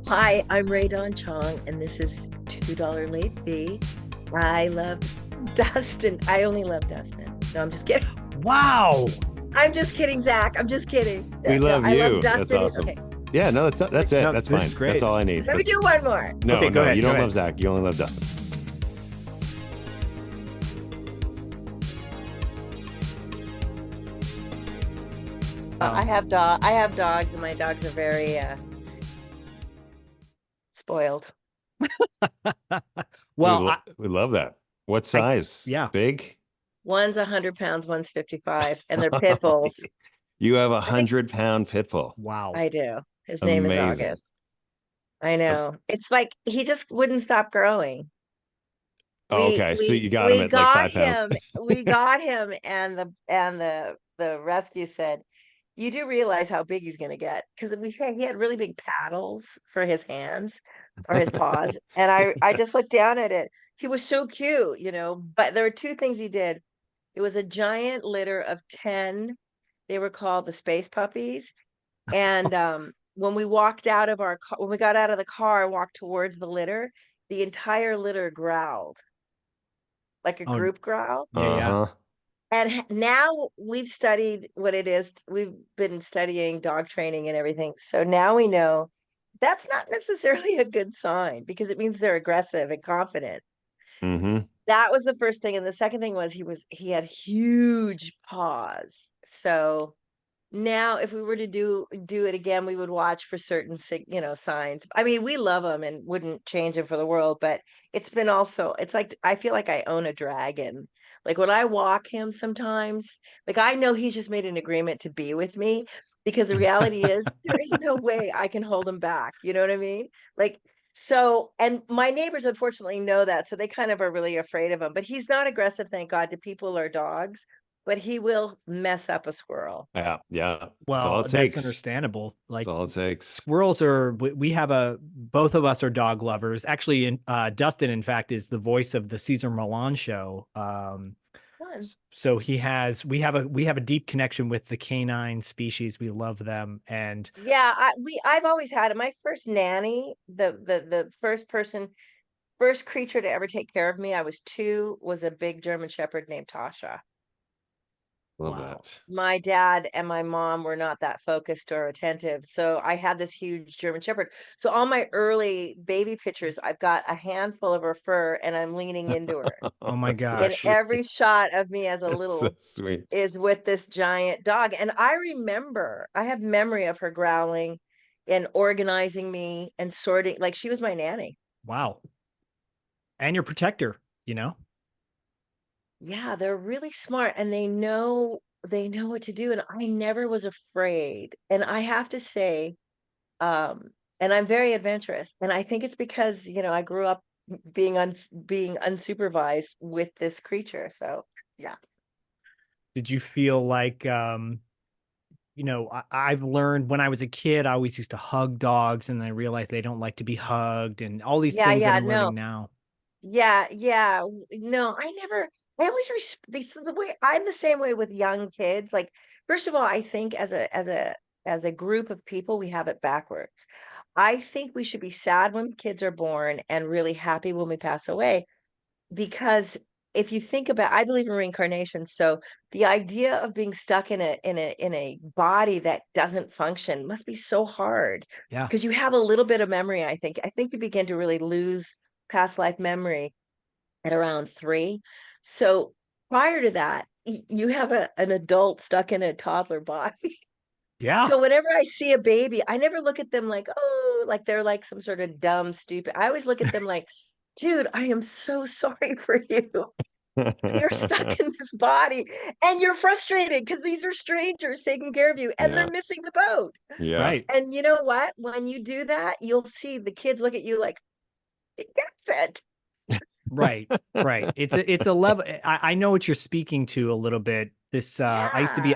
Hi, I'm Rae Dawn Chong, and this is $2 late fee. I love Dustin. I only love Dustin. No, I'm just kidding. Wow. I'm just kidding, Zach. I'm just kidding. We No, love I love you. That's Dustin. awesome. Okay, Yeah, no, that's it. No, That's this fine. is great. That's all I need. let me do one more. No, Okay, go ahead, you go don't ahead. love Zach. You only love Dustin. I have dogs, and my dogs are very spoiled. Well, we love that. What size? yeah. Big? One's 100 pounds, one's 55, and they're pit bulls. You have I think 100-pound pit bull. Wow. I do. His name is Amazing. August. I know. It's like he just wouldn't stop growing. Oh, We okay. So we you got him we at like got 5 pounds. him. We got him, and the rescue said, "You do realize how big he's gonna get?" Because he had really big paddles for his hands or his paws, and I just looked down at it. He was so cute, But there were two things he did. It was a giant litter of 10. They were called the space puppies, and when we walked out of our car, when we got out of the car and walked towards the litter, the entire litter growled like a Oh, group growl. yeah. Uh-huh. And now we've studied what it is. We've been studying dog training and everything. So now we know that's not necessarily a good sign because it means they're aggressive and confident. Mm-hmm. That was the first thing. And the second thing was he had huge paws. So now if we were to do it again, we would watch for certain signs. I mean, we love him and wouldn't change him for the world, but it's like I feel like I own a dragon. Like when I walk him sometimes, like I know he's just made an agreement to be with me because the reality is there is no way I can hold him back. You know what I mean? Like so, and my neighbors unfortunately know that, so they kind of are really afraid of him, but he's not aggressive, thank God, to people or dogs, but he will mess up a squirrel. Yeah, yeah. That's all Well, it that's takes. understandable. That's Like all it takes. squirrels we have both of us are dog lovers. Actually, Dustin, in fact, is the voice of the Cesar Millan show. Fun. So we have a deep connection with the canine species. We love them. And Yeah, I've always had it. My first nanny, the first creature to ever take care of me, I was 2, was a big German Shepherd named Tasha. Love wow. that. My dad and my mom were not that focused or attentive, so I had this huge German Shepherd. So all my early baby pictures, I've got a handful of her fur, and I'm leaning into her. Oh my That's so And gosh. sweet. every shot of me as a That's so little sweet. is with this giant dog. And I have memory of her growling and organizing me and sorting, like she was my nanny. Wow. And your protector, you know? Yeah, they're really smart and they know what to do. And I never was afraid. And I have to say, and I'm very adventurous. And I think it's because, I grew up being unsupervised with this creature. So yeah. Did you feel like I've learned when I was a kid, I always used to hug dogs, and I realized they don't like to be hugged, and all these Yeah, things that yeah, I'm no. learning now. Yeah, yeah. No, I always this is the way I'm the same way with young kids. Like, first of all, I think as a group of people, we have it backwards. I think we should be sad when kids are born and really happy when we pass away. Because if you think about, I believe in reincarnation. So the idea of being stuck in a body that doesn't function must be so hard Yeah. because you have a little bit of memory, I think. I think you begin to really lose past life memory at around 3. So prior to that, you have an adult stuck in a toddler body. Yeah. So whenever I see a baby, I never look at them like, oh, like they're like some sort of dumb, stupid. I always look at them like, dude, I am so sorry for you. You're stuck in this body and you're frustrated because these are strangers taking care of you and Yeah. they're missing the boat. Yeah. Right. And you know what? When you do that, you'll see the kids look at you like, it gets it. Right. Right. It's a level. I know what you're speaking to a little bit. This Yeah.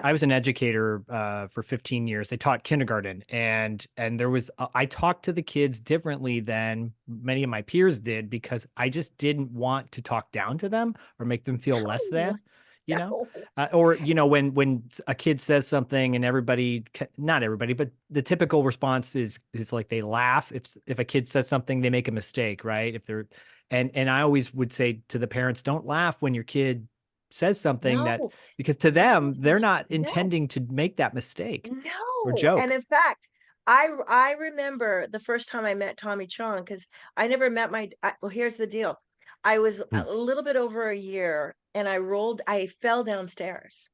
I was an educator for 15 years. I taught kindergarten, and there was I talked to the kids differently than many of my peers did because I just didn't want to talk down to them or make them feel less No. than. you know? No. Or, you know, when a kid says something and everybody, not everybody, but the typical response is like they laugh. If a kid says something, they make a mistake, right? If they're, and I always would say to the parents, don't laugh when your kid says something that, No. because to them, they're not No. intending to make that mistake or No. And joke. in fact, I remember the first time I met Tommy Chong, because I never met well, here's the deal. I was Hmm. a little bit over a year and I fell downstairs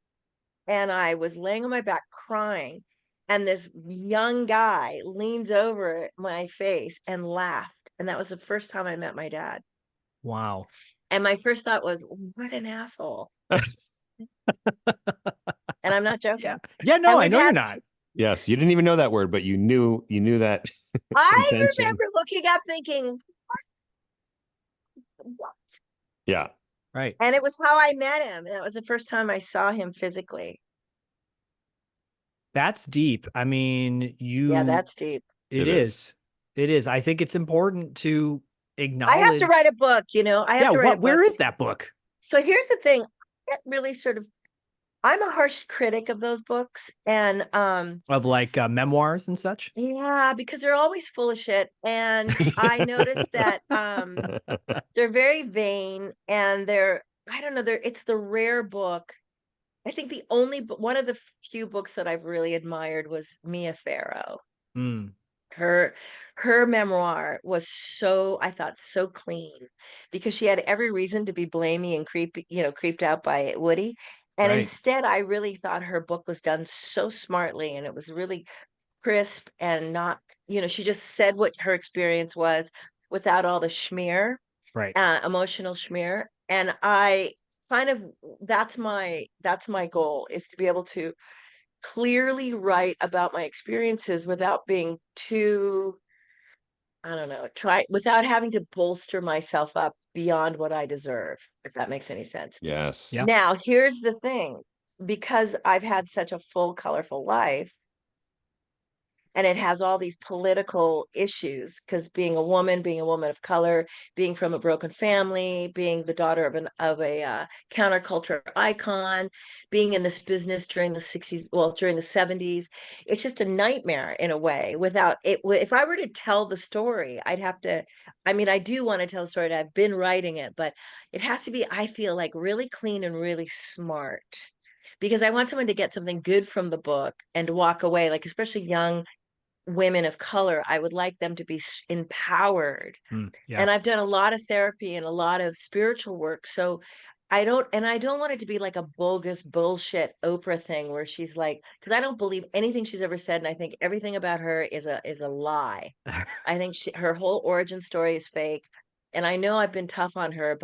and I was laying on my back crying. And this young guy leans over my face and laughed. And that was the first time I met my dad. Wow. And my first thought was, what an asshole. And I'm not Yeah. joking. Yeah, no, And I we've know you're had not. Yes, you didn't even know that word, but you knew that I intention. remember looking up thinking, what? Yeah. Right. And it was how I met him. That was the first time I saw him physically. That's deep. I mean, Yeah, that's deep. it It is. is. It is. I think it's important to I have to write acknowledge. a book, I have Yeah, to write a book. where is that book? So here's the thing. I get really I'm a harsh critic of those books. And Of like memoirs and such? yeah, because they're always full of shit. And I noticed that they're very vain and I don't know, it's the rare book. I think one of the few books that I've really admired was Mia Farrow. Mm, Her her memoir was I thought so clean because she had every reason to be blamey and creeped out by Woody. And right. instead, I really thought her book was done so smartly and it was really crisp and not, she just said what her experience was without all the schmear, Right. emotional schmear. And I kind of that's my goal, is to be able to clearly write about my experiences without being too, I don't know, without having to bolster myself up beyond what I deserve, if that makes any sense. Yes. Yeah. Now, here's the thing, because I've had such a full, colorful life, and it has all these political issues, because being a woman of color, being from a broken family, being the daughter of a counterculture icon, being in this business during the 60s, well, during the 70s, it's just a nightmare in a way. Without it, if I were to tell the story, I'd have to, I mean, I do want to tell the story, and I've been writing it, but it has to be, I feel like, really clean and really smart, because I want someone to get something good from the book and walk away, like especially young women of color. I would like them to be empowered. Yeah. And I've done a lot of therapy and a lot of spiritual work. So I don't want it to be like a bogus bullshit Oprah thing where she's like, because I don't believe anything she's ever said. And I think everything about her is a lie. I think her whole origin story is fake. And I know I've been tough on her,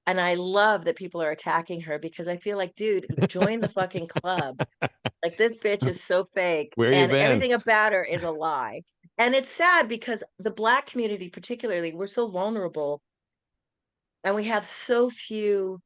and I love that people are attacking her, because I feel like, dude, join the fucking club. Like, this bitch is so fake Where you and been? everything about her is a lie. And it's sad because the Black community, particularly, we're so vulnerable and we have so few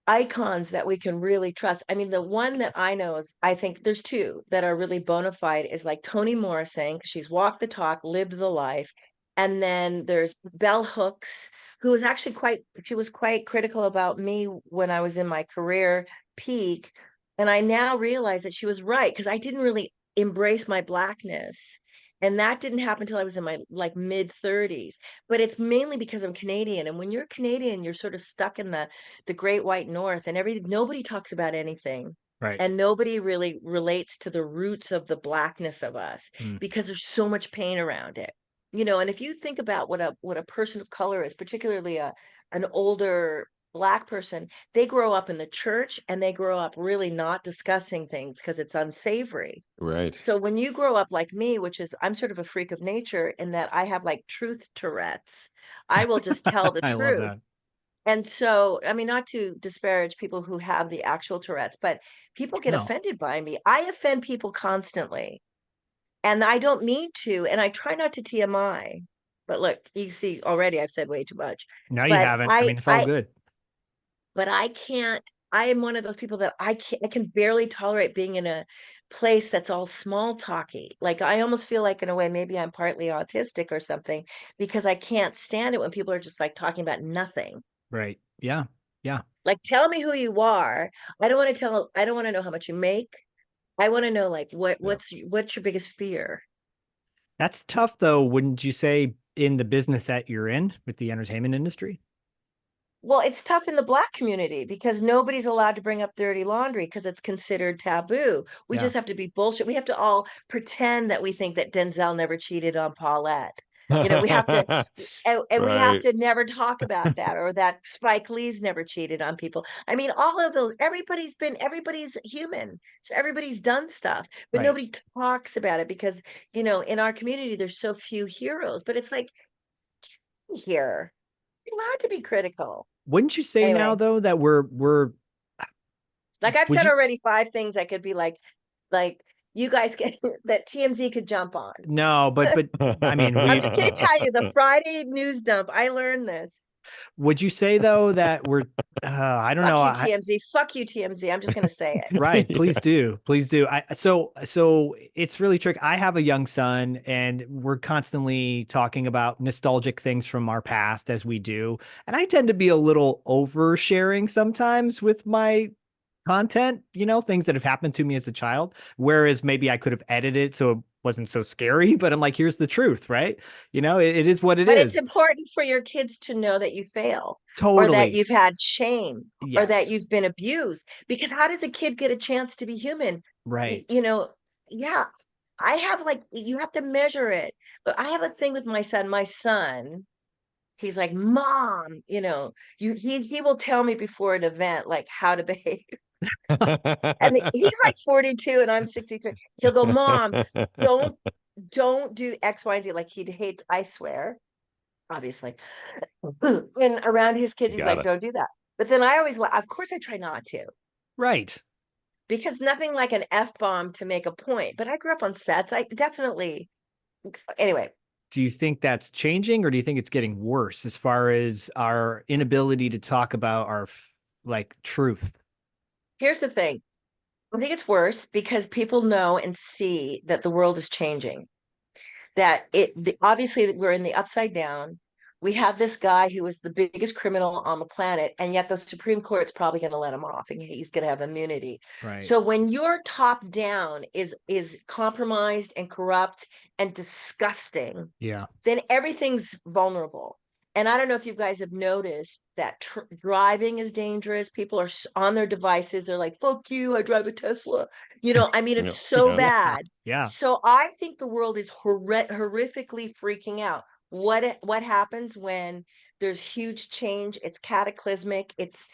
icons that we can really trust. I mean, the one that I know is, I think there's two that are really bona fide, is like Toni Morrison, 'cause she's walked the talk, lived the life. And then there's Bell Hooks, who was actually she was quite critical about me when I was in my career peak. And I now realize that she was right, because I didn't really embrace my Blackness. And that didn't happen until I was in my like mid 30s. But it's mainly because I'm Canadian. And when you're Canadian, you're sort of stuck in the great white north, and nobody talks about anything, Right. and nobody really relates to the roots of the Blackness of us, Mm, because there's so much pain around it. And if you think about what a person of color is, particularly an older Black person, they grow up in the church and they grow up really not discussing things because it's unsavory. Right. So when you grow up like me, which is, I'm sort of a freak of nature in that I have like truth Tourette's. I will just tell the I love truth. that. And so, I mean, not to disparage people who have the actual Tourette's, but people get No. offended by me. I offend people constantly, and I don't mean to, and I try not to TMI. But look, you see already I've said way too much. No, you But haven't. I mean, it's all good. I can't, I am one of those people that I can barely tolerate being in a place that's all small talky. Like, I almost feel like, in a way, maybe I'm partly autistic or something, because I can't stand it when people are just like talking about nothing. Right. Yeah. Yeah. Like, tell me who you are. I don't want to know how much you make. I want to know like what's your biggest fear? That's tough though, wouldn't you say, in the business that you're in with the entertainment industry? Well, it's tough in the Black community because nobody's allowed to bring up dirty laundry because it's considered taboo. We Yeah. just have to be bullshit. We have to all pretend that we think that Denzel never cheated on Paulette. We have to, and we have Right. to never talk about that, or that Spike Lee's never cheated on people. I mean, all of those, everybody's human. So everybody's done stuff, but Right. nobody talks about it because, in our community, there's so few heroes, but it's like, here, you're allowed to be critical. Wouldn't you say now Anyway. though that Like I've would said you already 5 things that could be like you guys can that TMZ could jump on. no, but I mean, I'm just gonna tell you the Friday news dump. I learned this. would you say though that I don't know, Fuck you, TMZ. Fuck you, TMZ. I'm just gonna say it. right, please do. Please do. So it's really tricky. I have a young son and we're constantly talking about nostalgic things from our past as we do. And I tend to be a little oversharing sometimes with my content, things that have happened to me as a child, whereas maybe I could have edited it so it wasn't so scary, but I'm like, here's the truth, right? It is what it But it's is. important for your kids to know that you fail, or that Totally. you've had shame, or that Yes. you've been abused. Because how does a kid get a chance to be human? Right. Yeah. I have you have to measure it. But I have a thing with my son. My son, he's like, Mom, he will tell me before an event like how to behave. And he's like 42 and I'm 63. He'll go, Mom, don't do X, Y, and Z. Like he hates, I swear, obviously. And around his kids, he's Got like, it. don't do that. But then I always, of course, I try not to, Right. because nothing like an F-bomb to make a point. But I grew up on sets. I definitely, anyway. Do you think that's changing, or do you think it's getting worse as far as our inability to talk about our like truth? Here's the thing. I think it's worse because people know and see that the world is changing. That obviously we're in the upside down. We have this guy who is the biggest criminal on the planet, and yet the Supreme Court's probably going to let him off, and he's going to have immunity. Right. So when your top down is compromised and corrupt and disgusting, Yeah. then everything's vulnerable. And I don't know if you guys have noticed that driving is dangerous. People are on their devices. They're like, fuck you, I drive a Tesla. I mean, it's so Yeah. bad. Yeah. So I think the world is horrifically freaking out. What happens when there's huge change? It's cataclysmic. It's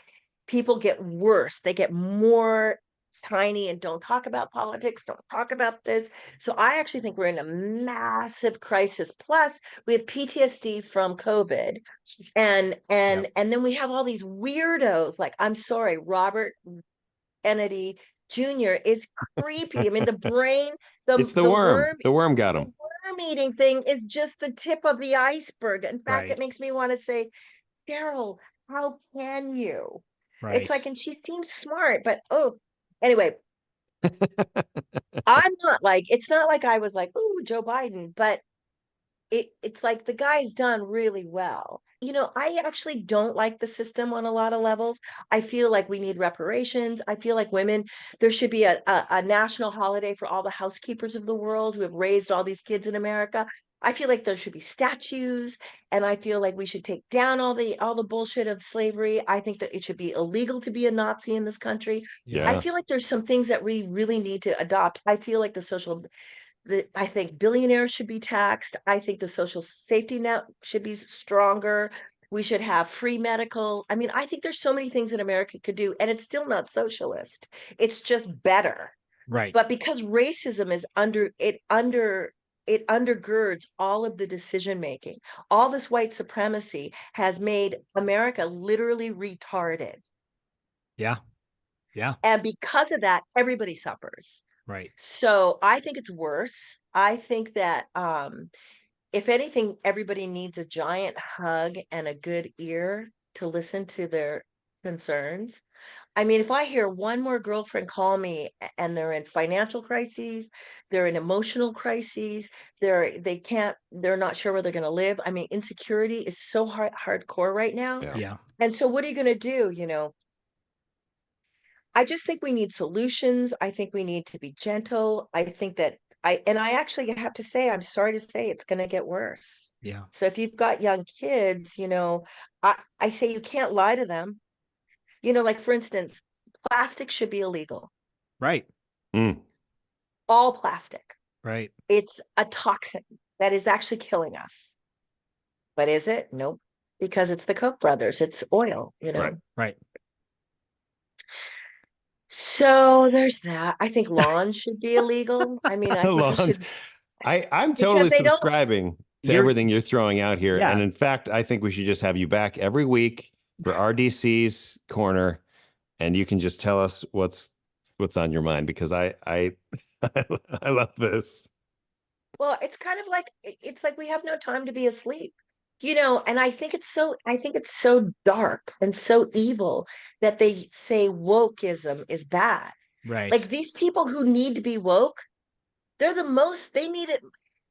people get worse. They get more tiny and don't talk about politics, don't talk about this. So I actually think we're in a massive crisis. Plus, we have PTSD from COVID, and Yep. and then we have all these weirdos. Like, I'm sorry, Robert Kennedy Jr. is creepy. I mean, the brain, It's the the worm. worm, The worm got the him. worm eating thing is just the tip of the iceberg. In fact, it Right. makes me want to say, Cheryl, how can you? It's Right. like, and she seems smart, but oh, anyway, I'm not like, it's not like I was like, oh, Joe Biden, but it's like the guy's done really well. I actually don't like the system on a lot of levels. I feel like we need reparations. I feel like there should be a national holiday for all the housekeepers of the world who have raised all these kids in America. I feel like there should be statues, and I feel like we should take down all the bullshit of slavery. I think that it should be illegal to be a Nazi in this country. Yeah. I Yeah. feel like there's some things that we really need to adopt. I feel like I think billionaires should be taxed. I think the social safety net should be stronger. We should have free medical. I mean, I think there's so many things that America could do, and it's still not socialist. It's just better. Right. But because racism is it undergirds all of the decision making. All this white supremacy has made America literally retarded. Yeah. Yeah. And because of that, everybody suffers. Right. So I think it's worse. I think that if anything, everybody needs a giant hug and a good ear to listen to their concerns. I mean, if I hear one more girlfriend call me and they're in financial crises, they're in emotional crises, they're not sure where they're going to live. I mean, insecurity is so hardcore right now. Yeah. Yeah. And so what are you going to do? I just think we need solutions. I think we need to be gentle. I think that I actually have to say, I'm sorry to say it's going to get worse. Yeah. So if you've got young kids, I say you can't lie to them. Like for instance, plastic should be illegal. Right. Mm. All plastic. Right. It's a toxin that is actually killing us. But is it? Nope. Because it's the Koch brothers. It's oil, Right. Right. So there's that. I think lawns should be illegal. I mean, I think we Lawns. should, I'm because totally they don't. subscribing to You're everything you're throwing out here. Yeah. And in fact, I think we should just have you back every week for RDC's corner, and you can just tell us what's on your mind, because I I love this. Well, it's kind of like it's like we have no time to be asleep. And I think it's so dark and so evil that they say wokeism is bad. Like right. these people who need to be woke, they need it.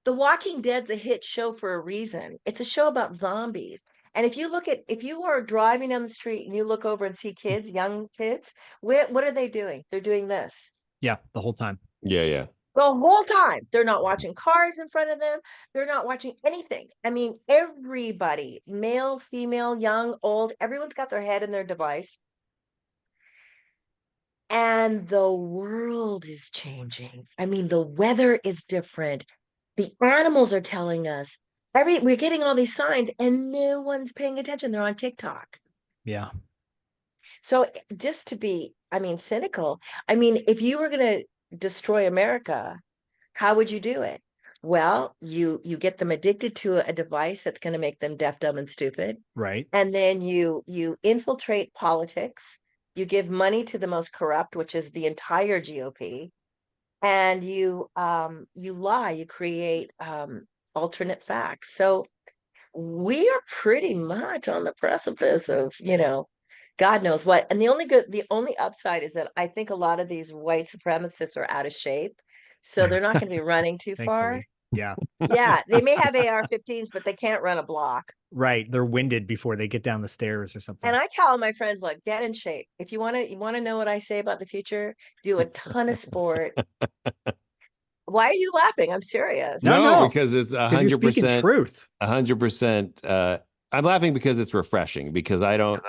The Walking Dead's a hit show for a reason. It's a show about zombies. And if you are driving down the street and you look over and see kids, young kids, what are they doing? They're doing this. Yeah. The whole time. Yeah, yeah. The whole time. They're not watching cars in front of them. They're not watching anything. I mean, everybody, male, female, young, old, everyone's got their head in their device. And the world is changing. I mean, the weather is different. The animals are telling us we're getting all these signs and no one's paying attention. They're on TikTok. Yeah. So just to be, I mean, cynical, I mean, if you were going to destroy America, how would you do it? Well, you get them addicted to a device that's going to make them deaf, dumb, and stupid. Right. And then you infiltrate politics. You give money to the most corrupt, which is the entire GOP, and you lie. You create alternate facts. So we are pretty much on the precipice of, God knows what. And the only upside is that I think a lot of these white supremacists are out of shape. So they're not going to be running too far. Thankfully. Yeah. Yeah, they may have AR-15s, but they can't run a block. Right. They're winded before they get down the stairs or something. And I tell all my friends, look, get in shape. If you want to know what I say about the future, do a ton of sport. Why are you laughing? I'm serious. No. Because it's Because you're speaking 100%, truth. 100%. I'm laughing because it's refreshing, because I don't,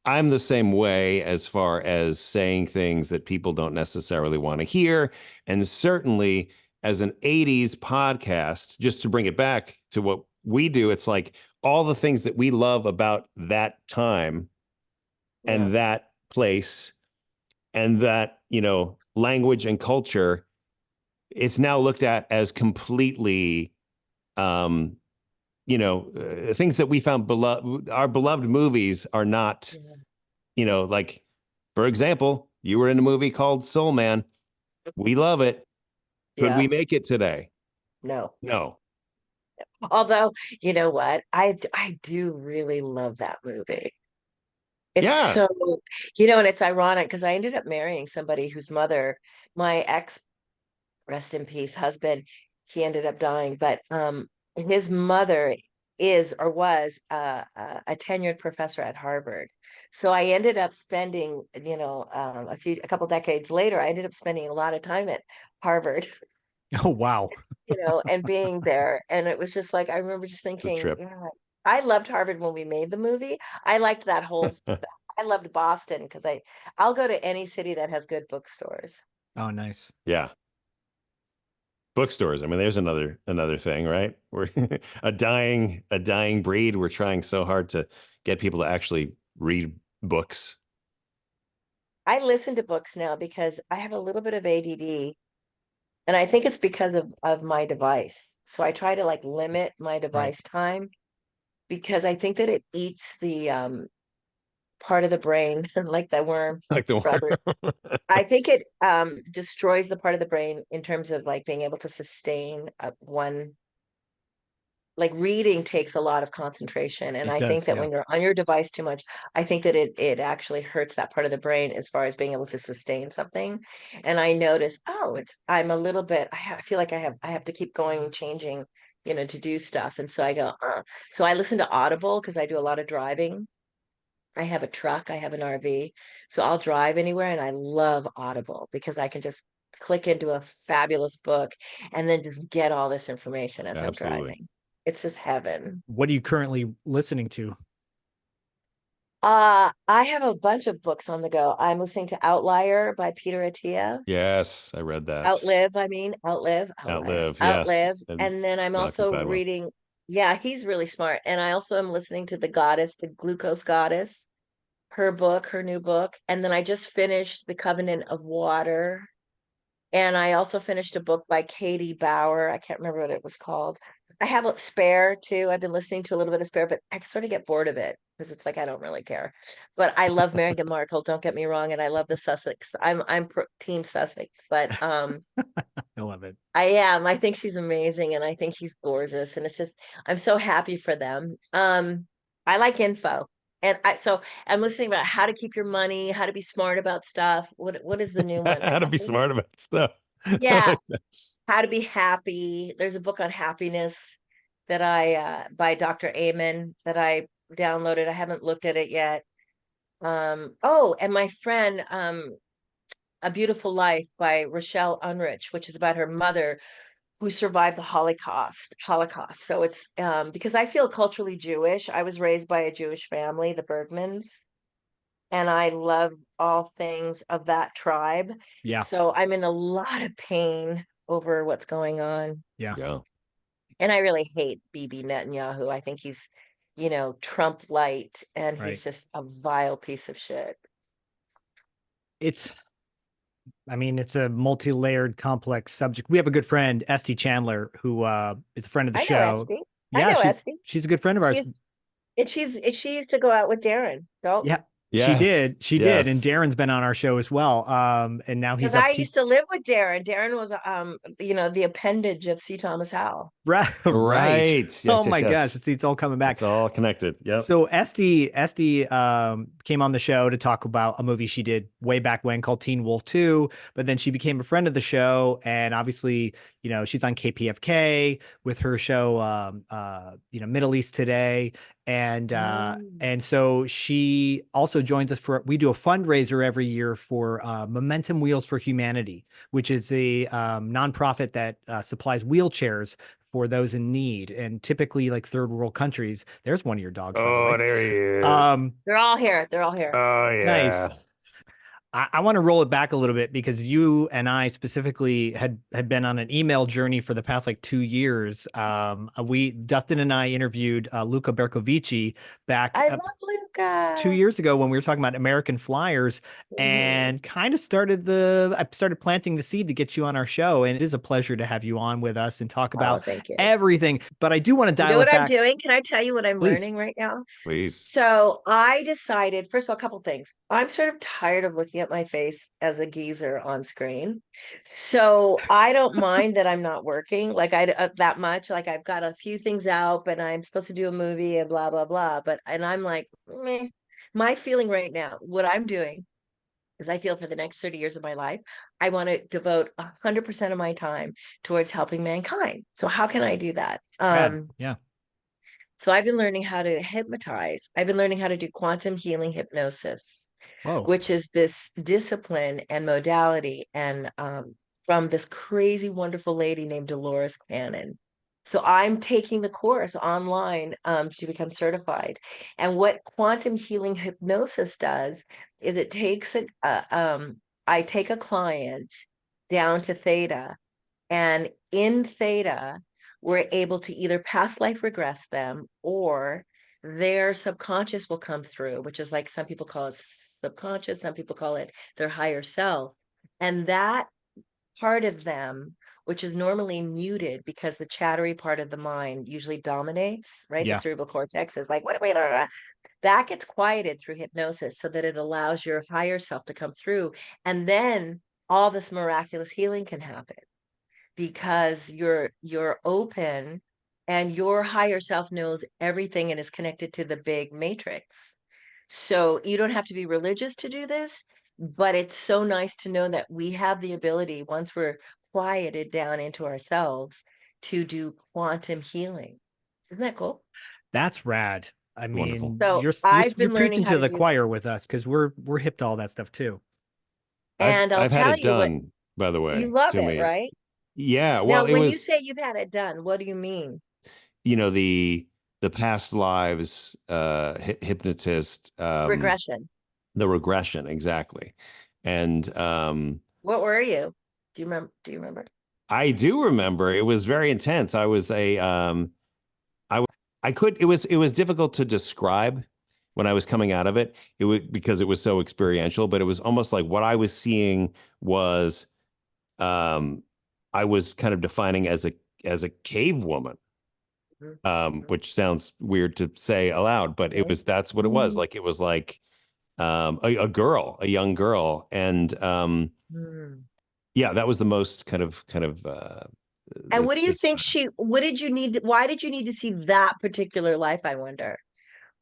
I'm the same way as far as saying things that people don't necessarily want to hear. And certainly as an 80s podcast, just to bring it back to what we do, it's like all the things that we love about that time and that place and that, language and culture, it's now looked at as completely, things that we found beloved. Our beloved movies are not, like, for example, you were in a movie called Soul Man. We love it. Could Yeah. we make it today? No. No. Although, you know what? I do really love that movie. It's Yeah. so, and it's ironic because I ended up marrying somebody whose mother, my ex, rest in peace, husband, he ended up dying, but his mother is or was a tenured professor at Harvard. So I ended up spending, a couple decades later, I ended up spending a lot of time at Harvard. Oh, wow. And being there. And it was just like, I remember just It's a thinking, trip. yeah, I loved Harvard when we made the movie. I liked that I loved Boston because I'll go to any city that has good bookstores. Oh, nice. Yeah. Bookstores. I mean, there's another thing, right? We're a dying breed. We're trying so hard to get people to actually read books. I listen to books now because I have a little bit of ADD. And I think it's because of my device. So I try to like limit my device time because I think that it eats the part of the brain, like the worm. Like the Robert. one. I think it destroys the part of the brain in terms of like being able to sustain one. Like reading takes a lot of concentration, and It I think does, that yeah. when you're on your device too much, I think that it actually hurts that part of the brain as far as being able to sustain something. And I notice, I'm a little bit. I feel like I have to keep going and changing, to do stuff. And so I go, So I listen to Audible because I do a lot of driving. I have a truck, I have an RV, so I'll drive anywhere, and I love Audible because I can just click into a fabulous book and then just get all this information as I'm Absolutely. driving. It's just heaven. What are you currently listening to? I have a bunch of books on the go. I'm listening to Outlier by Peter Attia. Yes, I read that. Outlive, Yes, Outlive. and And then I'm Malcolm also Gladwell. reading, yeah, he's really smart. And I also am listening to The Goddess, the Glucose Goddess, her book, her new book. And then I just finished The Covenant of Water. And I also finished a book by Katie Bauer. I can't remember what it was called. I have a Spare too. I've been listening to a little bit of Spare, but I sort of get bored of it because it's like I don't really care. But I love Meghan Markle, don't get me wrong, and I love the Sussex. I'm team Sussex, but I love it. I am. I think she's amazing and I think he's gorgeous. And it's just I'm so happy for them. I like info. And so I'm listening about how to keep your money, how to be smart about stuff. What is the new one? How to be smart about stuff. I Yeah, like that. how to be happy. There's a book on happiness that I by Dr. Amen that I downloaded. I haven't looked at it yet. Oh, and my friend A Beautiful Life by Rochelle Unrich, which is about her mother who survived the Holocaust. So it's because I feel culturally Jewish. I was raised by a Jewish family, the Bergmans, and I love all things of that tribe. Yeah. So I'm in a lot of pain over what's going on. Yeah. Yeah. And I really hate Bibi Netanyahu. I think he's, Trump light, and Right. he's just a vile piece of shit. It's a multi-layered, complex subject. We have a good friend, Esty Chandler, who is a friend of the I know show. Esty. I Yeah, know she's Esty. she's a good friend of ours. She's she used to go out with Darren. Don't Yeah, she Yes. did. She did. And Yes. Darren's been on our show as well. And now because he's I up to used to live with Darren. Darren was the appendage of C. Thomas Howell. right. Right. Yes, Oh yes, my gosh, yes. it's all coming back. It's all connected. Yep. So Esty came on the show to talk about a movie she did way back when called Teen Wolf 2, but then she became a friend of the show, and obviously, she's on KPFK with her show Middle East Today, and Mm. so she also joins us we do a fundraiser every year for Momentum Wheels for Humanity, which is a nonprofit that supplies wheelchairs for those in need, and typically like third world countries. There's one of your dogs, by the way. Oh, there he is. They're all here. They're all here. Oh, yeah. Nice. I want to roll it back a little bit because you and I specifically had been on an email journey for the past like 2 years. Dustin and I interviewed Luca Bercovici back I love Luca. 2 years ago when we were talking about American Flyers, and kind of I started planting the seed to get you on our show. And it is a pleasure to have you on with us and talk about Thank you. everything. But I do want to You know dial it what I'm back. doing? Can I tell you what I'm Please. learning right now? Please. So I decided, first of all, a couple things. I'm sort of tired of looking at my face as a geezer on screen. So I don't mind that I'm not working like that much. Like I've got a few things out, but I'm supposed to do a movie and blah, blah, blah. And I'm like, meh. My feeling right now, what I'm doing is I feel for the next 30 years of my life, I want to devote 100% of my time towards helping mankind. So how can I do that? Yeah. So I've been learning how to hypnotize. I've been learning how to do quantum healing hypnosis, Whoa. which is this discipline and modality, and from this crazy, wonderful lady named Dolores Cannon. So I'm taking the course online to become certified. And what quantum healing hypnosis does is I take a client down to theta, and in theta, we're able to either past life regress them, or their subconscious will come through, which is like some people call it subconscious, some people call it their higher self. And that part of them, which is normally muted because the chattery part of the mind usually dominates, right? Yeah. The cerebral cortex is like, what, wait, that gets quieted through hypnosis so that it allows your higher self to come through. And then all this miraculous healing can happen because you're open, and your higher self knows everything and is connected to the big matrix. So you don't have to be religious to do this, but it's so nice to know that we have the ability, once we're quieted down into ourselves, to do quantum healing. Isn't that cool? That's rad. I Wonderful. mean, So you're I've you're been learning preaching how to to the do that. choir with us because we're hip to all that stuff too. And I'll I've had tell it you what, done, by the you way, love to it, me. right? Yeah, well, Now, it when you was, say you've had it done, what do you mean? the past lives hypnotist, Regression. the regression, exactly. And What were you? Do you remember? I do remember it was very intense. I was a I I could it was difficult to describe when I was coming out of it. It was because it was so experiential, but it was almost like what I was seeing was um I was kind of defining as a cave woman, Mhm. which sounds weird to say aloud, but that's what it was. Mhm. Like it was like a girl, a young girl. And Mhm. yeah, that was the most And what do you it's think what did you need why did you need to see that particular life, I wonder?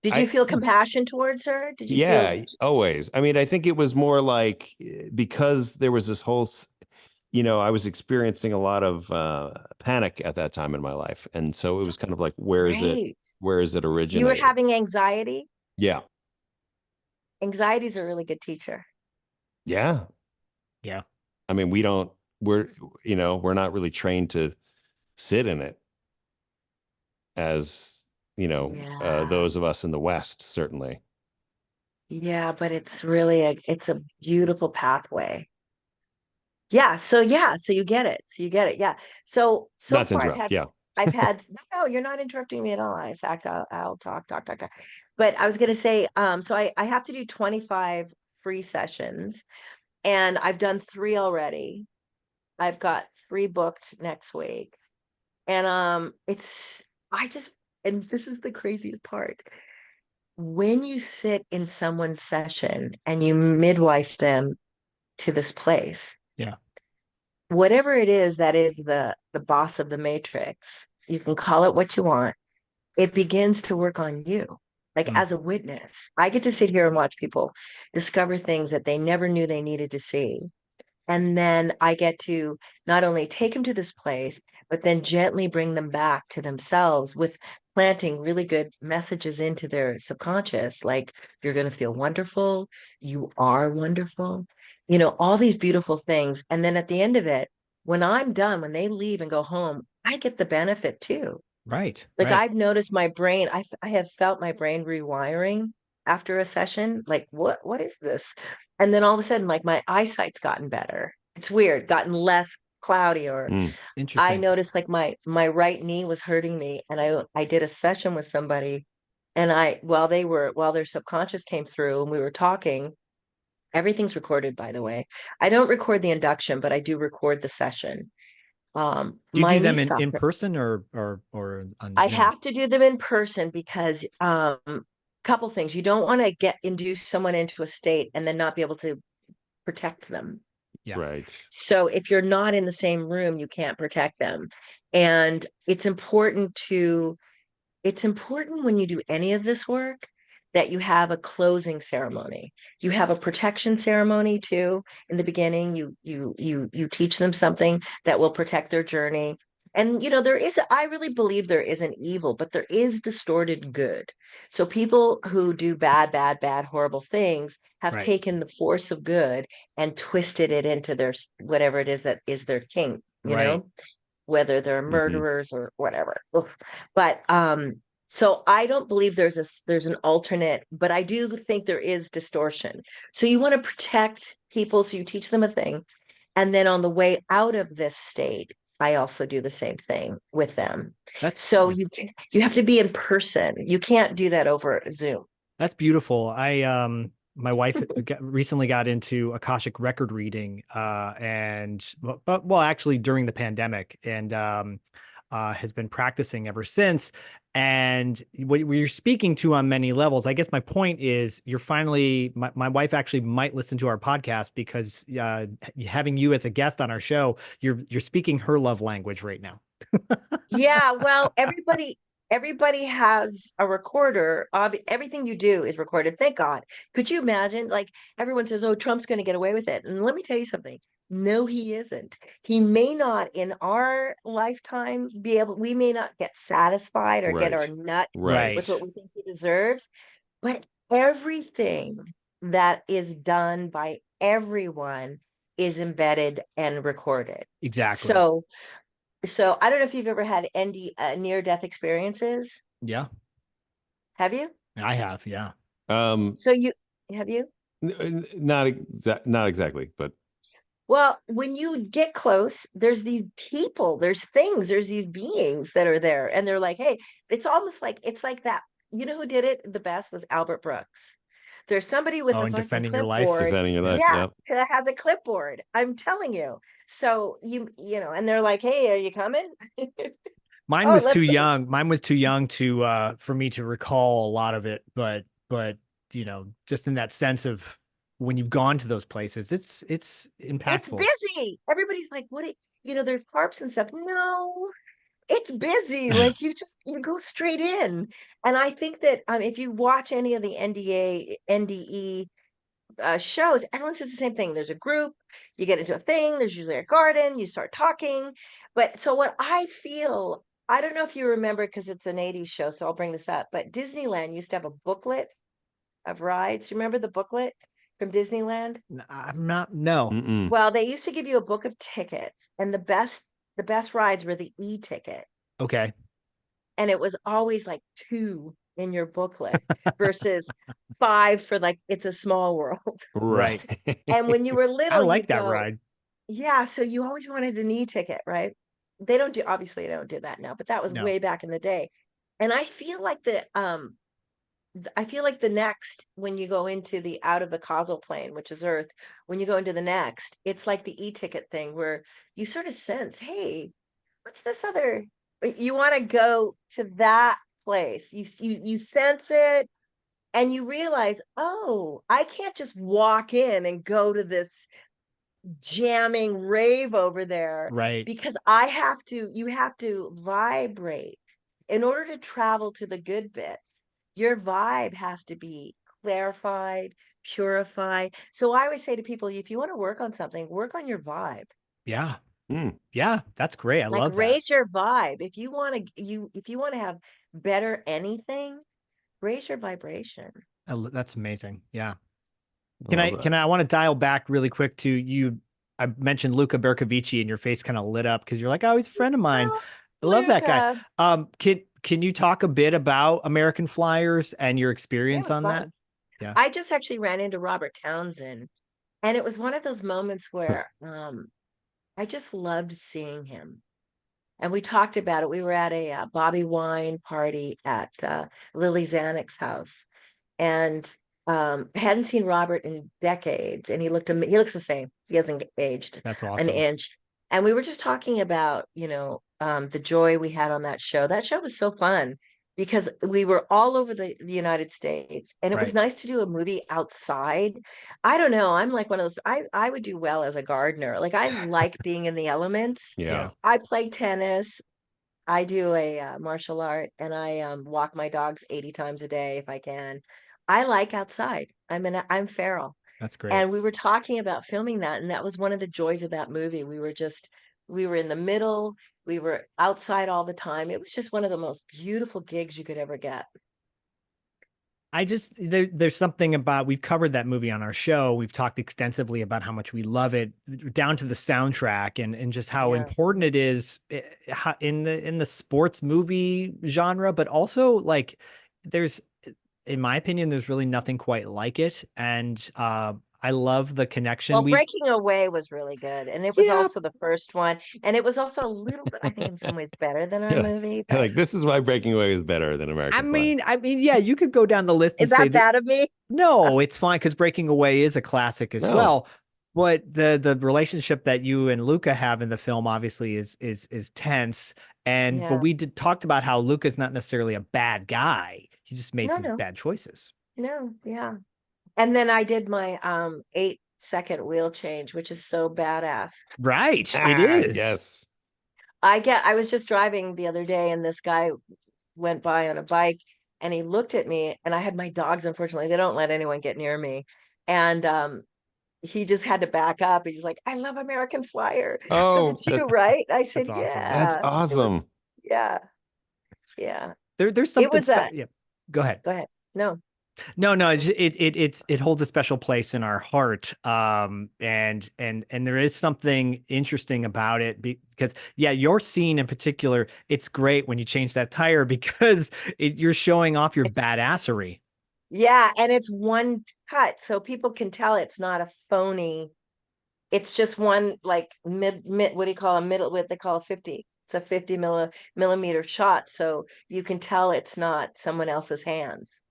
Did you I feel compassion towards her? Did you feel yeah, always. I mean, I think it was more like because there was this whole I was experiencing a lot of panic at that time in my life. And so it was kind of like, great? where is it You were originating? having anxiety? Yeah. Anxiety is a really good teacher. Yeah. Yeah. I mean, we're, we're not really trained to sit in it as, Yeah. those of us in the West, certainly. Yeah, but it's a beautiful pathway. Yeah, so you get it. So you get it. Yeah. So Not to far interrupt. Yeah. I've had no, you're not interrupting me at all. In fact, I'll talk. But I was gonna say, so I have to do 25 free sessions, and I've done three already. I've got three booked next week. And it's I just and this is the craziest part. When you sit in someone's session and you midwife them to this place, Yeah. whatever it is that is the boss of the matrix, you can call it what you want. It begins to work on you. Like Mm, as a witness, I get to sit here and watch people discover things that they never knew they needed to see. And then I get to not only take them to this place, but then gently bring them back to themselves with planting really good messages into their subconscious, like you're going to feel wonderful, you are wonderful, all these beautiful things. And then at the end of it, when I'm done, when they leave and go home, I get the benefit too. right. Like Right. I've noticed my brain, I have felt my brain rewiring after a session. Like, what is this? And then all of a sudden, like my eyesight's gotten better. It's weird, gotten less cloudy, or Mm. I Interesting. noticed like my right knee was hurting me. And I did a session with somebody, and while their subconscious came through and we were talking, everything's recorded, by the way. I don't record the induction, but I do record the session. Do you My do knee them in stopped. person or on I Zoom? have to do them in person because couple things. You don't want to get induce someone into a state and then not be able to protect them. Yeah. Right. So if you're not in the same room, you can't protect them. And it's important when you do any of this work that you have a closing ceremony. You have a protection ceremony too. In the beginning, you teach them something that will protect their journey. And I really believe there is an evil, but there is distorted good. So people who do bad, bad, bad, horrible things have Right. taken the force of good and twisted it into their whatever it is that is their king, Right. whether they're Hmm. murderers or whatever. Oof. But so I don't believe there's an alternate, but I do think there is distortion. So you want to protect people, so you teach them a thing, and then on the way out of this state, I also do the same thing with them. That's So yeah. you have to be in person. You can't do that over Zoom. That's beautiful. My wife recently got into Akashic record reading, and but well, actually during the pandemic, and has been practicing ever since. And what you're speaking to on many levels, I guess my point is, my wife actually might listen to our podcast because having you as a guest on our show, you're speaking her love language right now. Yeah, well, everybody has a recorder. Everything you do is recorded. Thank God. Could you imagine? Like everyone says, "Oh, Trump's going to get away with it." And let me tell you something. No, he isn't. He may not in our lifetime be able, we may not get satisfied or get our Right. nut with what Right. we think he deserves, but everything that is done by everyone is embedded and recorded. Exactly. So I don't know if you've ever had near-death experiences. Yeah, Have you? I have. Yeah. Um, So you have you? not exactly, but Well, when you get close, there's these people, there's things, there's these beings that are there, and they're like, hey, it's almost like it's like that. You know who did it the best was Albert Brooks. There's somebody with Oh, a and fucking defending your life. clipboard. defending your Yeah. life. Yeah, Yeah. that has a clipboard. I'm telling you. So you know, and they're like, hey, are you coming? Mine Oh, was too let's go. young. Mine was too young to for me to recall a lot of it, but you know, just in that sense of when you've gone to those places, it's It's impactful. busy. Everybody's like, what? You know, there's harps and stuff. No, it's busy. Like you go straight in. And I think that if you watch any of the NDE shows, everyone says the same thing. There's a group, you get into a thing, there's usually a garden, you start talking. But so what I feel, I don't know if you remember because it's an 80s show, so I'll bring this up, but Disneyland used to have a booklet of rides. You remember the booklet from Disneyland? I'm not, no. Mm-mm. Well, they used to give you a book of tickets, and the best rides were the e-ticket. Okay. And it was always like 2 in your booklet versus 5 for like It's a Small World. Right. Right. And when you were I little, like you'd that go, ride. yeah, so you always wanted an e-ticket, right? They don't do obviously they don't do that now, but that was No. way back in the day. And I feel like the next when you go into the out of the causal plane, which is Earth, when you go into the next, it's like the e-ticket thing where you sort of sense, hey, what's this other you want to go to that place. You sense it and you realize, oh, I can't just walk in and go to this jamming rave over there Right. because you have to vibrate in order to travel to the good bits. Your vibe has to be clarified, purified. So I always say to people, if you want to work on something, work on your vibe. Yeah. Mm. Yeah. That's great. I Like love that. raise your vibe. If you want to have better anything, raise your vibration. That's amazing. Yeah. I love that. I want to dial back really quick to you. I mentioned Luca Bercovici and your face kind of lit up because you're like, oh, he's a friend of mine. Oh, I love that guy. Luca. Can you talk a bit about American Flyers and your Yeah, it experience was on that? fun. Yeah. I just actually ran into Robert Townsend, and it was one of those moments Huh. where I just loved seeing him. And we talked about it. We were at a Bobby Wine party at Lily Zanuck's house, and hadn't seen Robert in decades, and he looks the same. He hasn't aged That's an awesome. inch. And we were just talking about, the joy we had on that show. That show was so fun because we were all over the United States, and it was Right. nice to do a movie outside. I don't know. I'm like one of those. I would do well as a gardener. Like I like being in the elements. Yeah. Yeah. I play tennis. I do a martial art, and I walk my dogs 80 times a day if I can. I like outside. I'm feral. That's great. And we were talking about filming that, and that was one of the joys of that movie. We were in the middle, we were outside all the time. It was just one of the most beautiful gigs you could ever get. There's something about, we've covered that movie on our show. We've talked extensively about how much we love it, down to the soundtrack and just how Yeah. important it is in the sports movie genre, but also like there's, in my opinion, there's really nothing quite like it. And I love the connection. Well, Breaking Away was really good, and it was Yeah, also the first one, and it was also a little bit, I think, in some ways better than our Yeah. movie. But Like this is why Breaking Away is better than American Pie. yeah, you could go down the list and is say that that. bad of me? No, it's fine because Breaking Away is a classic as No. well. But the relationship that you and Luca have in the film obviously is tense. But Yeah. we talked about how Luca's not necessarily a bad guy. He just made No, some no, bad choices. no, yeah. And then I did my 8-second wheel change, which is so badass. Right. It Ah, is. yes. I was just driving the other day, and this guy went by on a bike, and he looked at me, and I had my dogs. Unfortunately, they don't let anyone get near me. And he just had to back up. He's like, I love American Flyer. Was Oh, it you, right? I said, That's awesome. that's yeah. It was, awesome. yeah, yeah. There's It something was special. Yeah. Go ahead. go ahead. No. No, it holds a special place in our heart. And there is something interesting about it because yeah, your scene in particular, it's great when you change that tire because you're showing off your It's badassery. Yeah, and it's one cut, so people can tell it's not a phony. It's just one like mid what do you call a middle what they call a 50. It's a 50 millimeter shot, so you can tell it's not someone else's hands.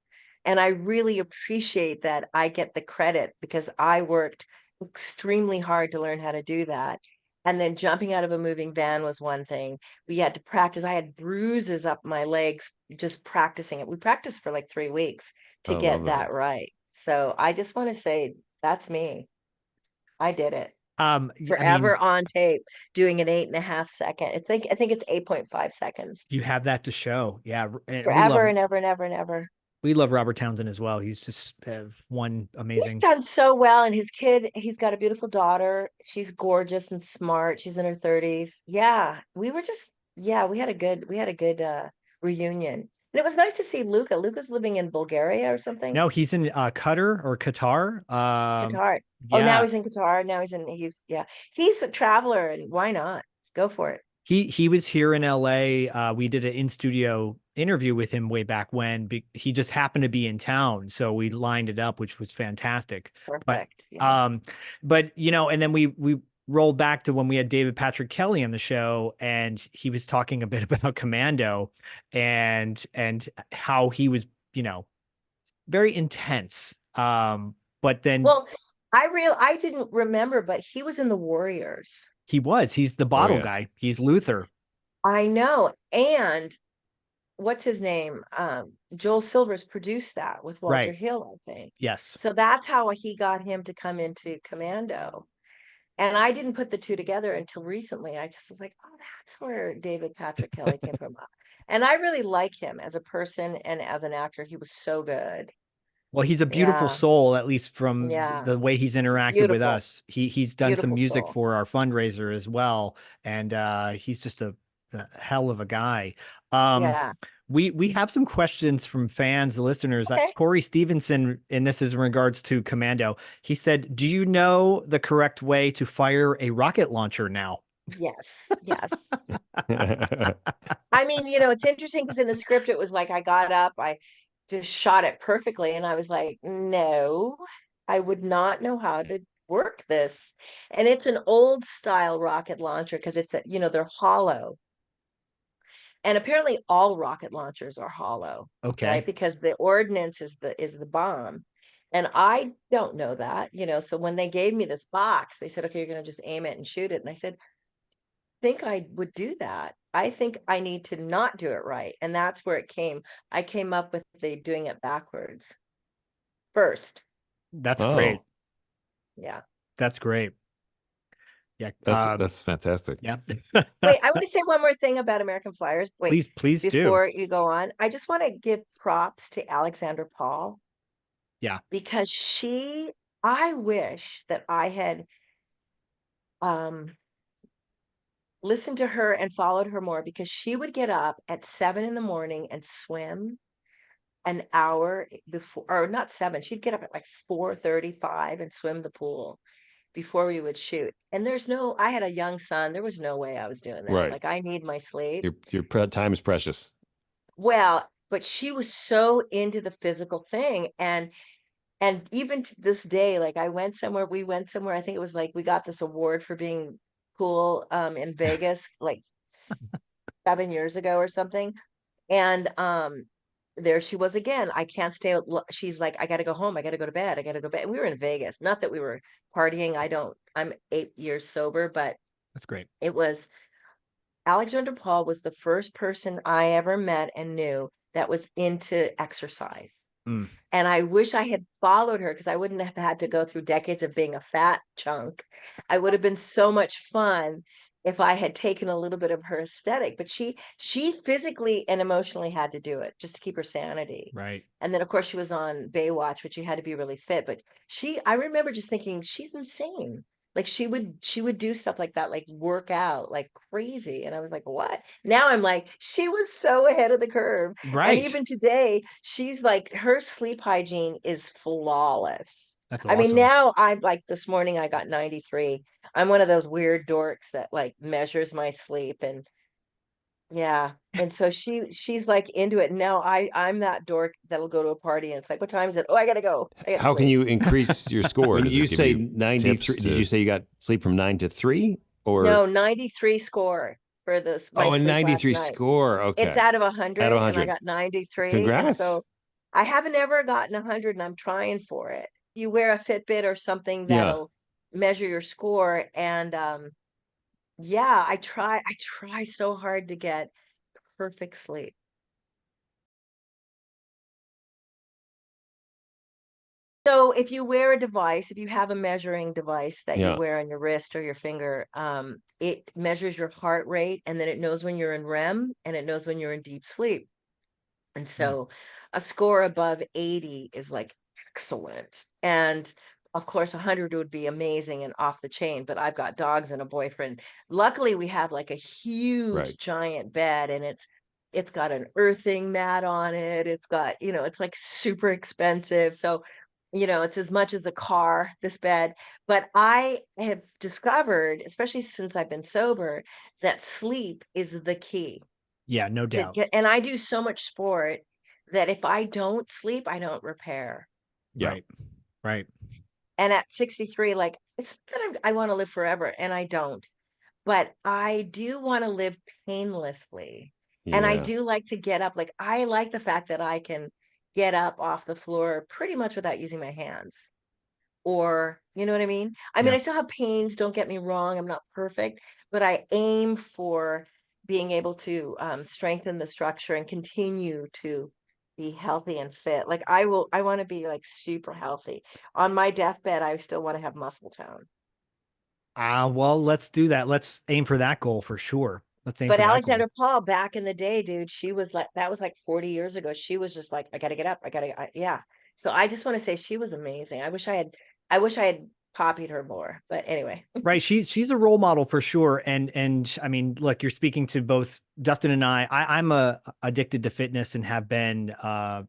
And I really appreciate that I get the credit because I worked extremely hard to learn how to do that. And then jumping out of a moving van was one thing. We had to practice. I had bruises up my legs just practicing it. We practiced for like 3 weeks I to love get that. that right. So I just want to say that's me. I did it I mean, forever on tape, doing an 8.5 second. I think it's 8.5 seconds. you have that to show. Yeah, and Forever and ever and ever and ever. we love Robert Townsend as well. He's just one He's amazing. done so well, and his kid, he's got a beautiful daughter. She's gorgeous and smart. She's in her 30s. Yeah, we had a good reunion. And it was nice to see Luca. Luca's living in Bulgaria or something. No, he's in Qatar or Qatar. Qatar. Oh, now Yeah, he's in Qatar. He's a traveler, and why not? Go for it. he was here in LA. We did an in studio interview with him way back when. He just happened to be in town, so we lined it up, which was fantastic. But Perfect. Yeah. um, but and then we rolled back to when we had David Patrick Kelly on the show, and he was talking a bit about Commando and how he was very intense. But then Well, I didn't remember, but he was in the Warriors. he's the Oh bottle yeah. guy. He's Luther. I know. And what's his name? Joel Silvers produced that with Walter Right. Hill, I think. Yes. So that's how he got him to come into Commando. And I didn't put the two together until recently. I just was like, oh, that's where David Patrick Kelly came from. And I really like him as a person and as an actor. He was so good. Well, he's a beautiful Yeah, soul, at least from yeah. the way he's interacted with Beautiful, us. He's done some beautiful music soul. for our fundraiser as well, and he's just a hell of a guy. Yeah. We have some questions from fans, listeners. Okay. Corey Stevenson, and this is in regards to Commando. He said, "Do you know the correct way to fire a rocket launcher now?" Yes, yes. I mean, it's interesting because in the script it was like I got up, I just shot it perfectly, and I was like, no, I would not know how to work this. And it's an old style rocket launcher because they're hollow. And apparently all rocket launchers are hollow, right? Okay, Because the ordnance is the bomb. And I don't know that, so when they gave me this box, they said, okay, you're going to just aim it and shoot it. And I said, think I would do that. I think I need to not do it right. And that's where it came. I came up with the doing it backwards first. that's great. Oh, Yeah. That's great. Yeah. that's fantastic. Yeah. Wait, I want to say one more thing about American Flyers. Wait, Please do. before you go on, I just want to give props to Alexander Paul Yeah. because I wish that I had um listened to her and followed her more because she would get up at 7 in the morning and swim an hour before, or not 7, she'd get up at like 4:35 and swim the pool before we would shoot. And I had a young son, there was no way I was doing that. Right. Like I need my sleep. Your time is precious. Well, but she was so into the physical thing, and even to this day, like we went somewhere, I think it was like we got this award for being cool in Vegas like 7 years ago or something. And there she was again. I can't stay. She's like, I got to go home. I got to go to bed. I got to go to bed. And we were in Vegas. Not that we were partying. I'm 8 years sober, but That's great. it was Alexander Paul was the first person I ever met and knew that was into exercise. Mm. And I wish I had followed her because I wouldn't have had to go through decades of being a fat chunk. I would have been so much fun if I had taken a little bit of her aesthetic, but she physically and emotionally had to do it just to keep her sanity. Right. And then of course she was on Baywatch, which you had to be really fit. But I remember just thinking, she's insane. Like she would do stuff like that, like work out like crazy. And I was like, what? Now I'm like, she was so ahead of the curve. And Right. even today, she's like, her sleep hygiene is flawless. That's I mean, awesome. now I'm like, this morning I got 93. I'm one of those weird dorks that like measures my sleep, and yeah. And so she's like into it. And now I'm that dork that'll go to a party and it's like, what time is it? Oh, I gotta go. I gotta How can sleep. you increase your score? When Does you it give say you 93, tips did you to? say you got sleep from 9 to 3 or No, 93 score for my Oh, a sleep last 93 night. score. It's Okay. out of Out of 100 and I 100. got 93. And Congrats. so I haven't ever gotten 100 and I'm trying for it. You wear a Fitbit or something Yeah. that'll measure your score. And yeah, I try so hard to get perfect sleep. So if you wear a device, if you have a measuring device that you Yeah. wear on your wrist or your finger, it measures your heart rate and then it knows when you're in REM and it knows when you're in deep sleep. And so a score above 80 is like excellent. And of course, 100 would be amazing and off the chain, but I've got dogs and a boyfriend. Luckily, we have like a Right. huge giant bed and it's got an earthing mat on it. It's got, it's like super expensive. So, it's as much as a car, this bed. But I have discovered, especially since I've been sober, that sleep is the key Yeah, no to doubt. get. And I do so much sport that if I don't sleep, I don't repair. Yeah. Right. Right. And at 63, like it's that I want to live forever, and I don't. But I do want to live painlessly. And I Yeah. do like to get up. Like I like the fact that I can get up off the floor pretty much without using my hands. Or, you know what I mean? I mean, Yeah. I still have pains, don't get me wrong, I'm not perfect, but I aim for being able to strengthen the structure and continue to be healthy and fit. Like I want to be like super healthy. On my deathbed, I still want to have muscle tone. Well, let's do that. Let's aim for that goal for sure. Let's aim But for that goal. Alexander Paul, back in the day, dude, she was like, that was like 40 years ago. She was just like, I gotta get up. Yeah. So I just want to say she was amazing. I wish I had copied her more. But anyway. Right. She's a role model for sure. And I mean, look, you're speaking to both Dustin and I'm addicted to fitness and have been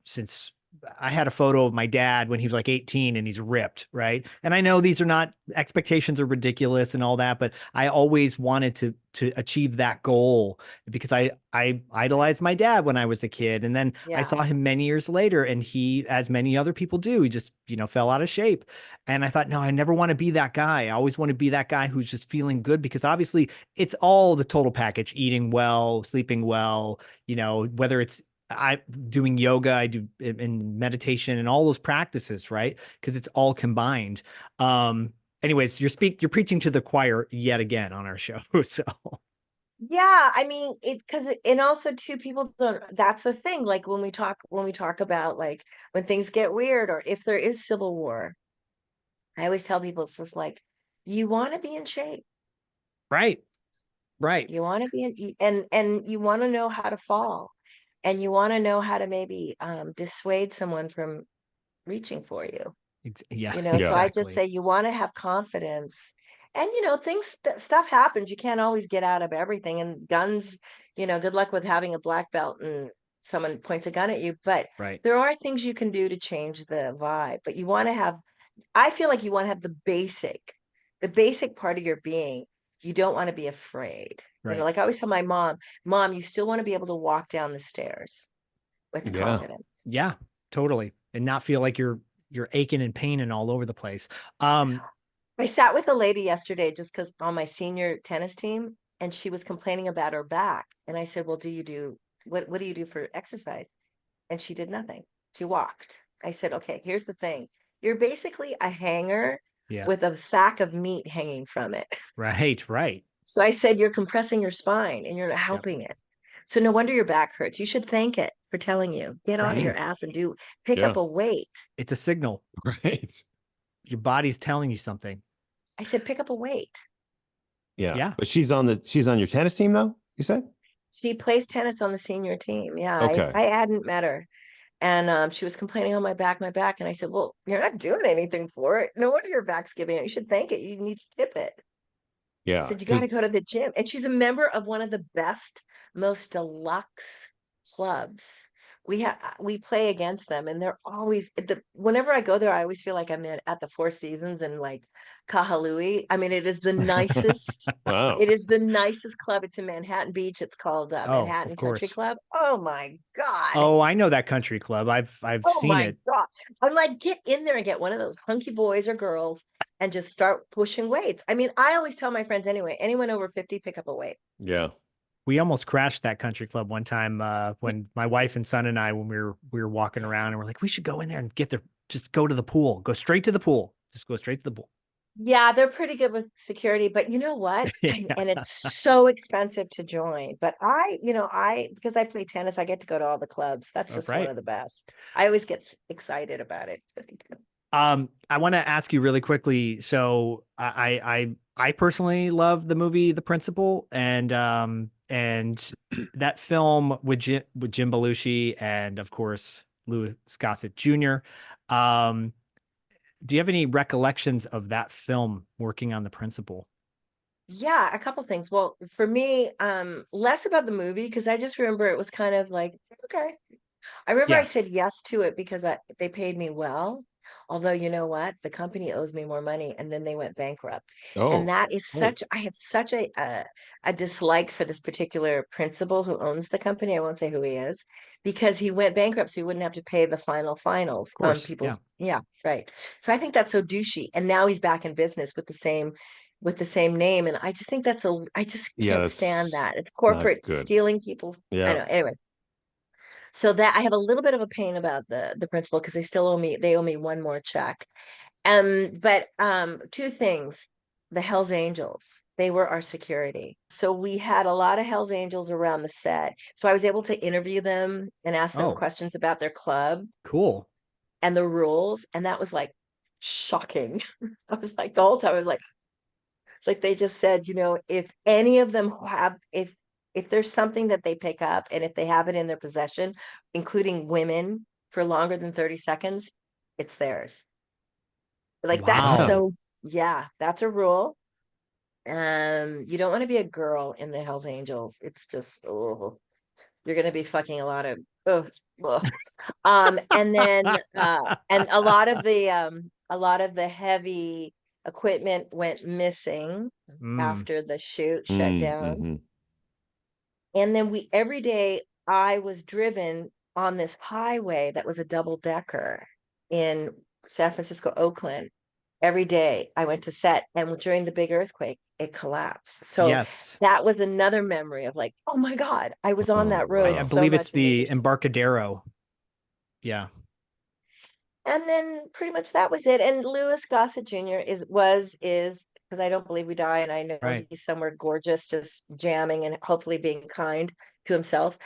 since I had a photo of my dad when he was like 18 and he's ripped, right? And I know these are not expectations are ridiculous and all that, but I always wanted to achieve that goal because I idolized my dad when I was a kid. And then I Yeah. saw him many years later and he, as many other people do, he just, fell out of shape. And I thought, no, I never want to be that guy. I always want to be that guy who's just feeling good because obviously it's all the total package, eating well, sleeping well, whether it's I doing yoga, I do in meditation and all those practices, right? Because it's all combined. Anyways, you're preaching to the choir yet again on our show. So Yeah, I mean, and also too, people don't, that's the thing. Like when we talk about like when things get weird or if there is civil war, I always tell people it's just like you want to be in shape. right, right. You want to be and you want to know how to fall and you want to know how to maybe dissuade someone from reaching for you. Yeah, So Yeah. I just exactly. say you want to have confidence. And things that stuff happens. You can't always get out of everything. And guns, good luck with having a black belt and someone points a gun at you. But Right. there are things you can do to change the vibe. But I feel like you want to have the basic part of your being. You don't want to be afraid. Right. Like I always tell my mom, you still want to be able to walk down the stairs with Yeah. confidence. Yeah, totally. And not feel like you're aching and paining all over the place. I sat with a lady yesterday just because on my senior tennis team, and she was complaining about her back. And I said, well, what do you do for exercise? And she did nothing. She walked. I said, okay, here's the thing. You're basically a hanger Yeah. with a sack of meat hanging from it. Right, right. So I said, you're compressing your spine and you're not Yep. helping it. So no wonder your back hurts. You should thank it for telling you, get on Right. your ass and pick Yeah. up a weight. It's a signal. Right. Your body's telling you something. I said, pick up a weight. Yeah. Yeah. But she's on your tennis team though, you said? She plays tennis on the senior team. Yeah, Okay. I hadn't met her. And she was complaining on my back. And I said, well, you're not doing anything for it. No wonder your back's giving out. You should thank it. You need to tip it. I Yeah. said, you got to go to the gym. And she's a member of one of the best, most deluxe clubs. We play against them, and they're always whenever I go there, I always feel like I'm at the Four Seasons and like Kahului. I mean, it is the nicest. Wow. It is the nicest club. It's in Manhattan Beach. It's called Oh, Manhattan of Country course. Club. Oh my God. Oh, I know that country club. I've Oh seen my it. God. I'm like, get in there and get one of those hunky boys or girls and just start pushing weights. I mean, I always tell my friends anyway, anyone over 50, pick up a weight. Yeah. We almost crashed that country club one time when my wife and son and I, when we were walking around, and we're like, we should go in there and just go to the pool, go straight to the pool, just go straight to the pool. Yeah, they're pretty good with security, but you know what? And Yeah. it's so expensive to join. But because I play tennis, I get to go to all the clubs. That's That's just one right. of the best. I always get excited about it. I want to ask you really quickly. So I personally love the movie The Principal, and that film with Jim Belushi and of course Louis Gossett Jr. Um, do you have any recollections of that film working on The Principal? Yeah, a couple things. Well, for me, less about the movie because I just remember it was kind of like, okay. I remember I Yeah. said yes to it because they paid me well. Although, you know what? The company owes me more money and then they went bankrupt. And Oh. that is Oh, I have such a dislike for this particular principal who owns the company. I won't say who he is because he went bankrupt so he wouldn't have to pay the finals of on course. Yeah. people's, yeah, right. So I think that's so douchey. And now he's back in business with the same name. And I just think I just Yeah, can't stand that's that. It's not corporate good. stealing people's, I Yeah. know. Anyway, so that I have a little bit of a pain about the principal because they owe me one more check. But two things. The Hells Angels, they were our security. So we had a lot of Hells Angels around the set. So I was able to interview them and ask them Oh, questions about their club cool. and the rules. And that was like shocking. I was like the whole time I was like they just said, if any of them have if there's something that they pick up and if they have it in their possession, including women for longer than 30 seconds, it's theirs. Like that's Wow. Wow. so yeah, that's a rule. You don't want to be a girl in the Hells Angels. It's just you're gonna be fucking a lot of ugh. And then and a lot of the heavy equipment went missing Mm. after the shoot shut down. Mm-hmm. And then every day I was driven on this highway that was a double decker in San Francisco, Oakland. Every day I went to set, and during the big earthquake, it collapsed. So Yes. that was another memory of like, oh my God, I was on Oh, that road I wow. so believe it's much in the leadership. Embarcadero. Yeah. And then pretty much that was it. And Louis Gossett Jr. is because I don't believe we die, and I know Right. he's somewhere gorgeous, just jamming and hopefully being kind to himself.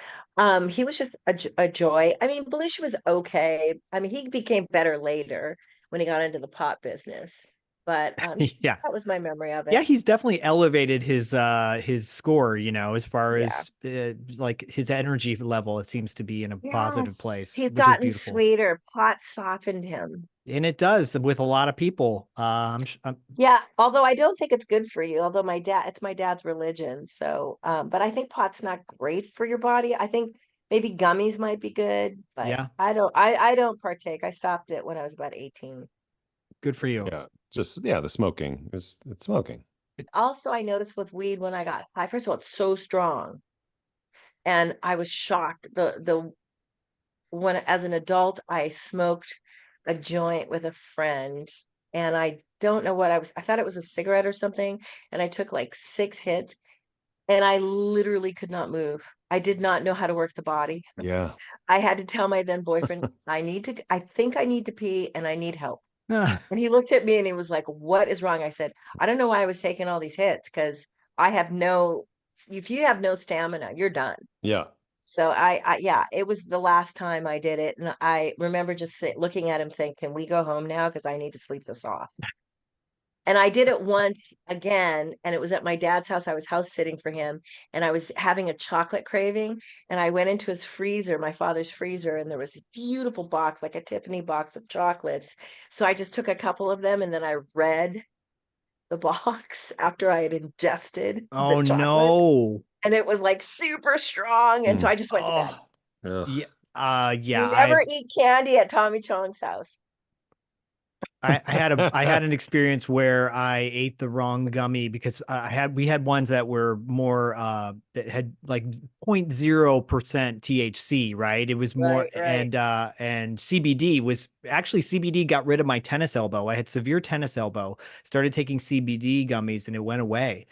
He was just a joy. I mean, Belushi was okay. I mean, he became better later when he got into the pot business, but Yeah. that was my memory of Yeah, it. he's definitely elevated his score, as far Yeah. as like his energy level. It seems to be in a positive Yes, place, he's which is gotten beautiful. sweeter. Pot softened him. And it does with a lot of people. Yeah, although I don't think it's good for you. Although it's my dad's religion. So, but I think pot's not great for your body. I think maybe gummies might be good, but Yeah, I don't partake. I stopped it when I was about 18. good for you. Yeah. Just the smoking. It's smoking. Also, I noticed with weed when I got high, first of all, it's so strong. And I was shocked. The when as an adult, I smoked a joint with a friend, and I don't know what I thought it was a cigarette or something, and I took like 6 hits. And I literally could not move. I did not know how to work the body. Yeah. I had to tell my then boyfriend, I think I need to pee and I need help. And he looked at me and he was like, what is wrong? I said, I don't know why I was taking all these hits because if you have no stamina, you're done. Yeah. So yeah, it was the last time I did it. And I remember just looking at him saying, can we go home now? Because I need to sleep this off. And I did it once again, and it was at my dad's house. I was house sitting for him, and I was having a chocolate craving. And I went into his freezer, my father's freezer, and there was a beautiful box, like a Tiffany box of chocolates. So I just took a couple of them, and then I read the box after I had ingested the Oh chocolate. no. And it was like super strong. And so I just went to bed. Oh, yeah. You Yeah. never eat candy at Tommy Chong's house. I had an experience where I ate the wrong gummy because we had ones that were more that had like 0.0% THC, right? It was more Right. and CBD got rid of my tennis elbow. I had severe tennis elbow. Started taking CBD gummies and it went away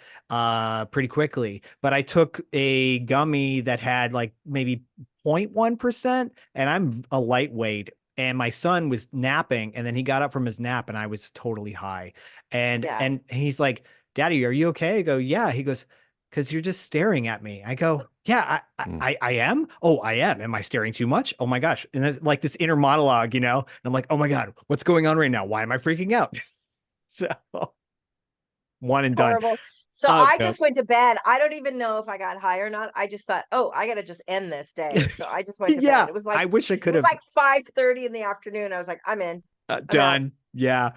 pretty quickly. But I took a gummy that had like maybe 0.1%, and I'm a lightweight, and my son was napping, and then he got up from his nap and I was totally high. And Yeah. and he's like, "Daddy, are you okay?" I go, "Yeah." He goes, "Because you're just staring at me." I go, "Yeah, I am. Oh, I am. Am I staring too much? Oh my gosh." And it's like this inner monologue, you know? And I'm like, "Oh my God, what's going on right now? Why am I freaking out?" So one and done. Horrible. So I No. just went to bed. I don't even know if I got high or not. I just thought, oh, I gotta just end this day. So I just went to bed. Yeah, It was I wish I could have 5:30 in the afternoon. I was like, I'm in. I'm out. done. Yeah.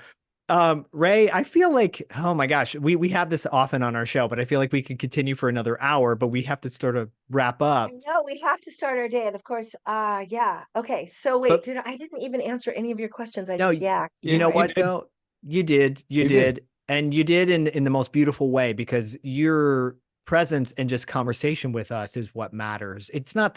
Rae, I feel like, oh my gosh, we have this often on our show, but I feel like we could continue for another hour, but we have to sort of wrap I up. know we have to start our day. And of course, yeah. Okay. So wait, But I didn't even answer any of your questions. I no, just yacked. you know Sorry. You what did. though? You did. You You did. did. And you did in the most beautiful way, because your presence and just conversation with us is what matters. It's not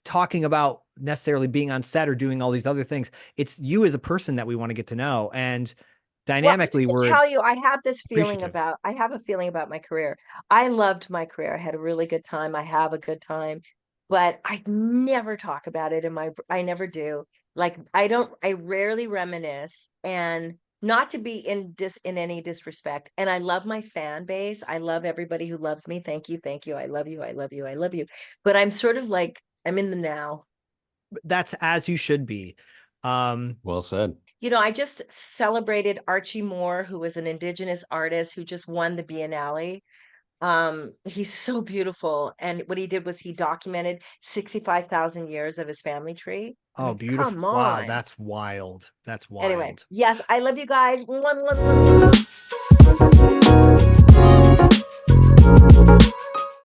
talking about necessarily being on set or doing all these other things. It's you as a person that we want to get to know. And Well, just dynamically, to we're tell you, appreciative. I have a feeling about my career. I loved my career. I had a really good time. I have a good time, but I never talk about it I never do. Like I rarely reminisce, and not to be in any disrespect. And I love my fan base. I love everybody who loves me. Thank you. Thank you. I love you. I love you. I love you. But I'm sort of like, I'm in the now. That's as you should be. Well said. I just celebrated Archie Moore, who was an Indigenous artist who just won the Biennale. He's so beautiful. And what he did was he documented 65,000 years of his family tree. I Oh, mean, beautiful. come Wow, on. that's wild. That's Anyway, wild. yes, I love you guys. Mwah, mwah, mwah, mwah.